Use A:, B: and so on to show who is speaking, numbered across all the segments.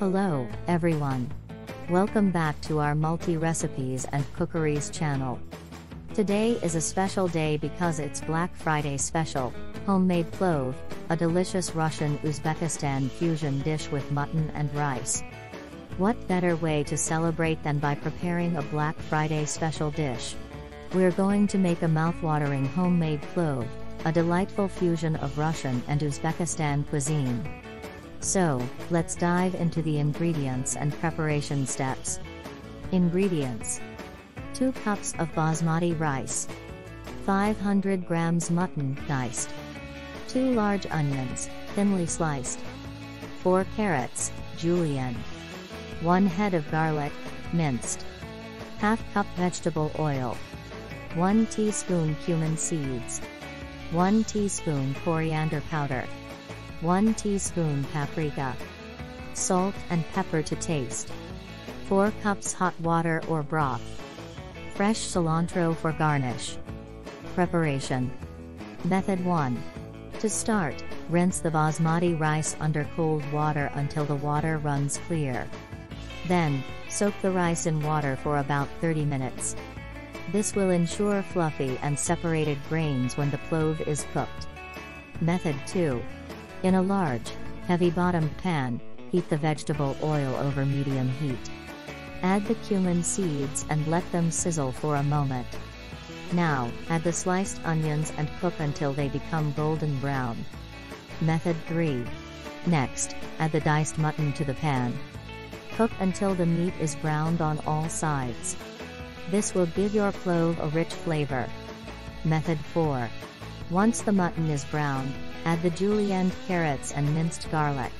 A: Hello, everyone. Welcome back to our multi-recipes and cookeries channel. Today is a special day because it's Black Friday special, homemade plov, a delicious Russian Uzbekistan fusion dish with mutton and rice. What better way to celebrate than by preparing a Black Friday special dish? We're going to make a mouth-watering homemade plov, a delightful fusion of Russian and Uzbekistan cuisine. So, let's dive into the ingredients and preparation steps. Ingredients: 2 cups of basmati rice, 500 grams mutton, diced, 2 large onions, thinly sliced, 4 carrots, julienne, 1 head of garlic, minced, ½ cup vegetable oil, 1 teaspoon cumin seeds, 1 teaspoon coriander powder, 1 teaspoon paprika, salt and pepper to taste, 4 cups hot water or broth, fresh cilantro for garnish. Preparation. Method 1. To start, rinse the basmati rice under cold water until the water runs clear. Then, soak the rice in water for about 30 minutes. This will ensure fluffy and separated grains when the plov is cooked. Method 2. In a large, heavy-bottomed pan, heat the vegetable oil over medium heat. Add the cumin seeds and let them sizzle for a moment. Now, add the sliced onions and cook until they become golden brown. Method 3. Next, add the diced mutton to the pan. Cook until the meat is browned on all sides. This will give your plov a rich flavor. Method 4. Once the mutton is browned, add the julienne, carrots and minced garlic.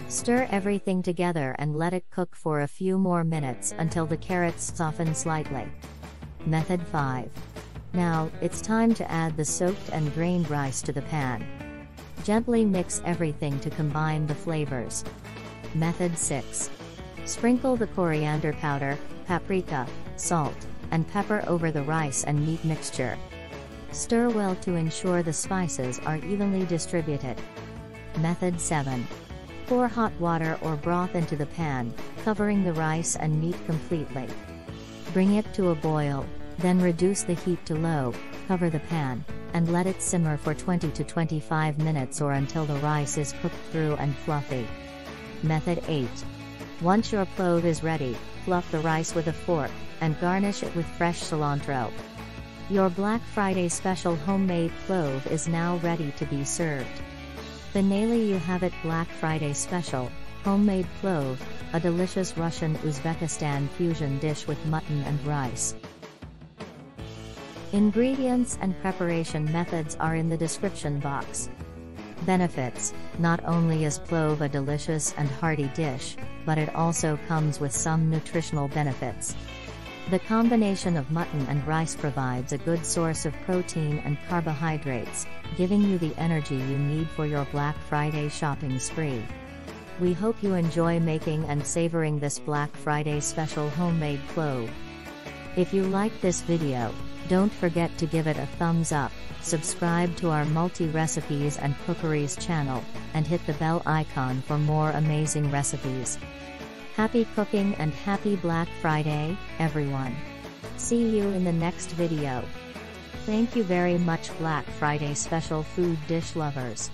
A: Stir everything together and let it cook for a few more minutes until the carrots soften slightly. Method 5. Now, it's time to add the soaked and drained rice to the pan. Gently mix everything to combine the flavors. Method 6. Sprinkle the coriander powder, paprika, salt, and pepper over the rice and meat mixture. Stir well to ensure the spices are evenly distributed. Method 7. Pour hot water or broth into the pan, covering the rice and meat completely. Bring it to a boil, then reduce the heat to low, cover the pan, and let it simmer for 20 to 25 minutes or until the rice is cooked through and fluffy. Method 8. Once your plov is ready, fluff the rice with a fork, and garnish it with fresh cilantro. Your Black Friday special homemade plov is now ready to be served. Finally, you have it, Black Friday special, homemade plov, a delicious Russian Uzbekistan fusion dish with mutton and rice. Ingredients and preparation methods are in the description box. Benefits: not only is plov a delicious and hearty dish, but it also comes with some nutritional benefits. The combination of mutton and rice provides a good source of protein and carbohydrates, giving you the energy you need for your Black Friday shopping spree. We hope you enjoy making and savoring this Black Friday special homemade plov. If you like this video, don't forget to give it a thumbs up, subscribe to our multi-recipes and cookeries channel, and hit the bell icon for more amazing recipes. Happy cooking and happy Black Friday, everyone. See you in the next video. Thank you very much, Black Friday special food dish lovers.